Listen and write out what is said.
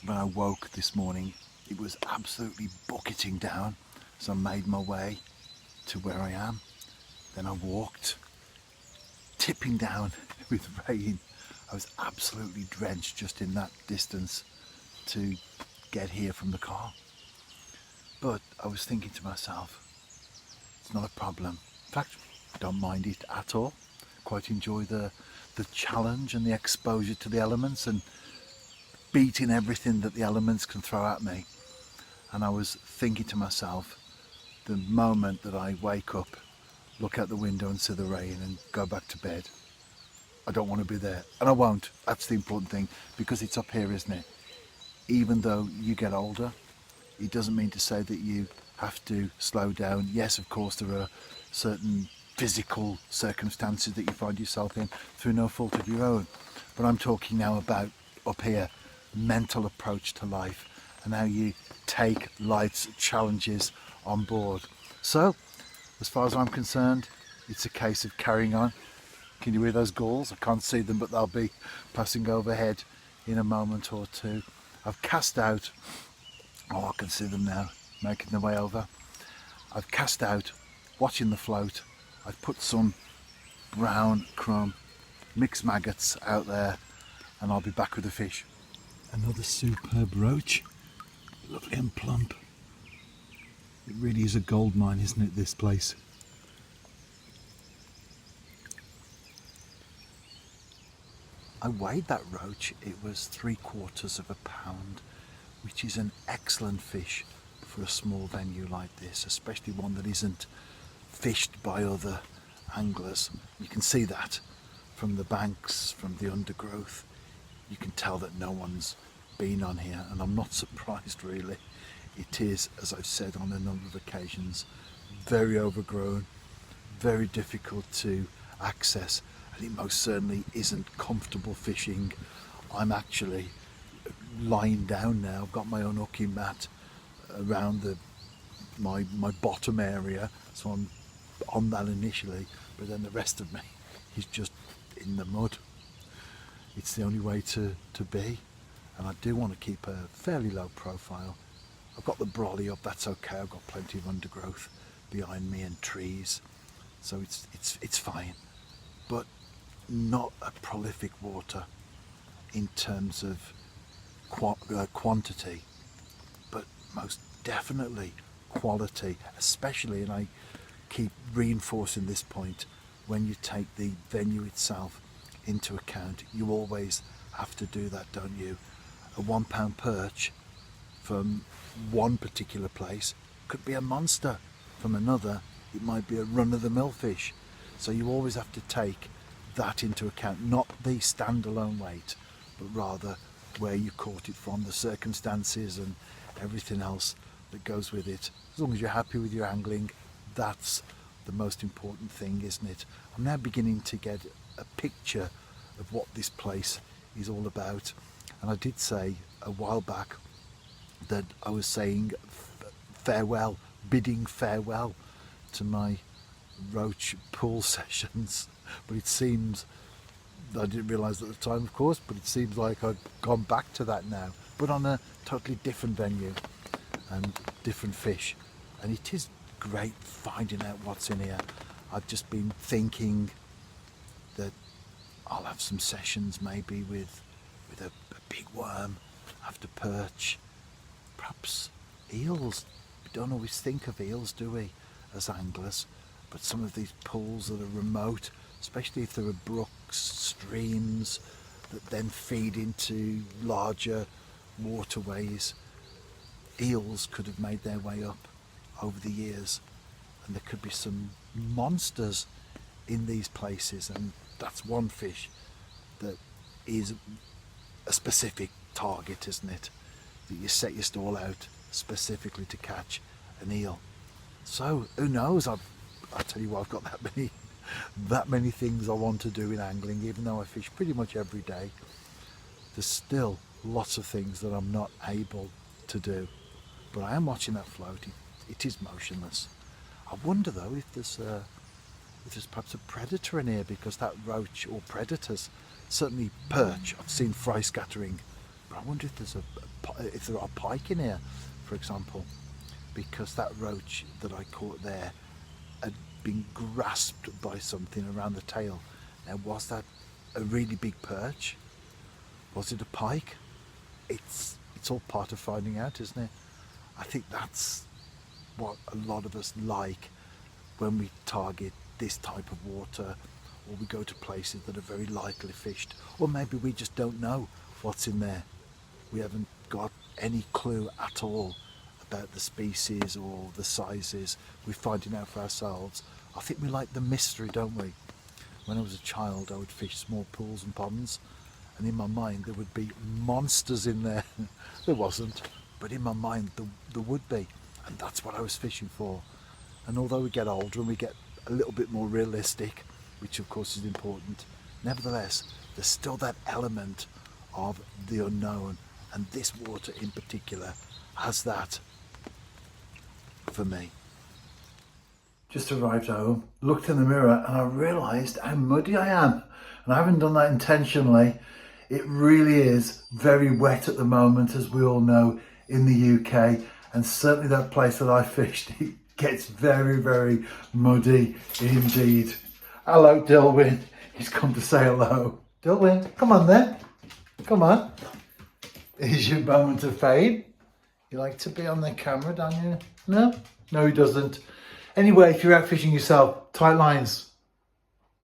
when I woke this morning, it was absolutely bucketing down. So I made my way to where I am. Then I walked, tipping down with rain. I was absolutely drenched just in that distance to get here from the car. But I was thinking to myself, it's not a problem. In fact, I don't mind it at all. Quite enjoy the challenge and the exposure to the elements and beating everything that the elements can throw at me. And I was thinking to myself, the moment that I wake up, look out the window and see the rain and go back to bed, I don't want to be there. And I won't. That's the important thing, because it's up here, isn't it? Even though you get older, it doesn't mean to say that you have to slow down. Yes, of course, there are certain physical circumstances that you find yourself in through no fault of your own. But I'm talking now about up here, mental approach to life and how you take life's challenges on board. So, as far as I'm concerned, it's a case of carrying on. Can you hear those gulls? I can't see them, but they'll be passing overhead in a moment or two. I've cast out, I can see them now, making their way over. I've cast out, watching the float. I've put some brown crumb mixed maggots out there, and I'll be back with the fish. Another superb roach, lovely and plump. It really is a gold mine, isn't it, this place? I weighed that roach. It was 3/4 of a pound, which is an excellent fish for a small venue like this, especially one that isn't fished by other anglers. You can see that from the banks, from the undergrowth. You can tell that no one's been on here, and I'm not surprised really. It is, as I've said on a number of occasions, very overgrown, very difficult to access, and it most certainly isn't comfortable fishing. I'm actually lying down now. I've got my own hooking mat around my bottom area, so I'm on that initially, but then the rest of me is just in the mud. It's the only way to be, and I do want to keep a fairly low profile. I've got the brolly up, that's okay. I've got plenty of undergrowth behind me and trees, so it's fine, but not a prolific water in terms of quantity, but most definitely quality, especially, and I keep reinforcing this point, when you take the venue itself into account. You always have to do that, don't you? A £1 perch from one particular place could be a monster. From another, it might be a run-of-the-mill fish. So you always have to take that into account, not the standalone weight, but rather where you caught it from, the circumstances and everything else that goes with it. As long as you're happy with your angling, that's the most important thing, isn't it? I'm now beginning to get a picture of what this place is all about. And I did say a while back that I was saying farewell, bidding farewell to my roach pool sessions, but it seems, I didn't realise at the time of course, but it seems like I've gone back to that now, but on a totally different venue and different fish. And it is great finding out what's in here. I've just been thinking that I'll have some sessions maybe with a big worm after perch, perhaps eels. We don't always think of eels, do we, as anglers? But some of these pools that are remote, especially if there are brooks, streams that then feed into larger waterways, eels could have made their way up over the years, and there could be some monsters in these places. And that's one fish that is a specific target, isn't it? That you set your stall out specifically to catch an eel. So who knows? I tell you what, I've got that many things I want to do in angling. Even though I fish pretty much every day, there's still lots of things that I'm not able to do. But I am watching that float. It is motionless. I wonder though if there's perhaps a predator in here, because that roach, or predators, certainly perch, I've seen fry scattering, but I wonder if there's a if there are pike in here, for example, because that roach that I caught there had been grasped by something around the tail. Now, was that a really big perch? Was it a pike? It's all part of finding out, isn't it? I think that's what a lot of us like when we target this type of water, or we go to places that are very lightly fished, or maybe we just don't know what's in there. We haven't got any clue at all about the species or the sizes. We're finding out for ourselves. I think we like the mystery, don't we? When I was a child, I would fish small pools and ponds, and in my mind there would be monsters in there. There wasn't, but in my mind there would be, and that's what I was fishing for. And although we get older and we get a little bit more realistic, which of course is important, nevertheless there's still that element of the unknown, and this water in particular has that for me. Just arrived home, looked in the mirror, and I realised how muddy I am, and I haven't done that intentionally. It really is very wet at the moment, as we all know, in the UK, and certainly that place that I fished, it gets very, very muddy indeed. Hello, Dilwyn. He's come to say hello. Dilwyn, come on then. Come on. Here's your moment of fame. You like to be on the camera, don't you? No? No, he doesn't. Anyway, if you're out fishing yourself, tight lines.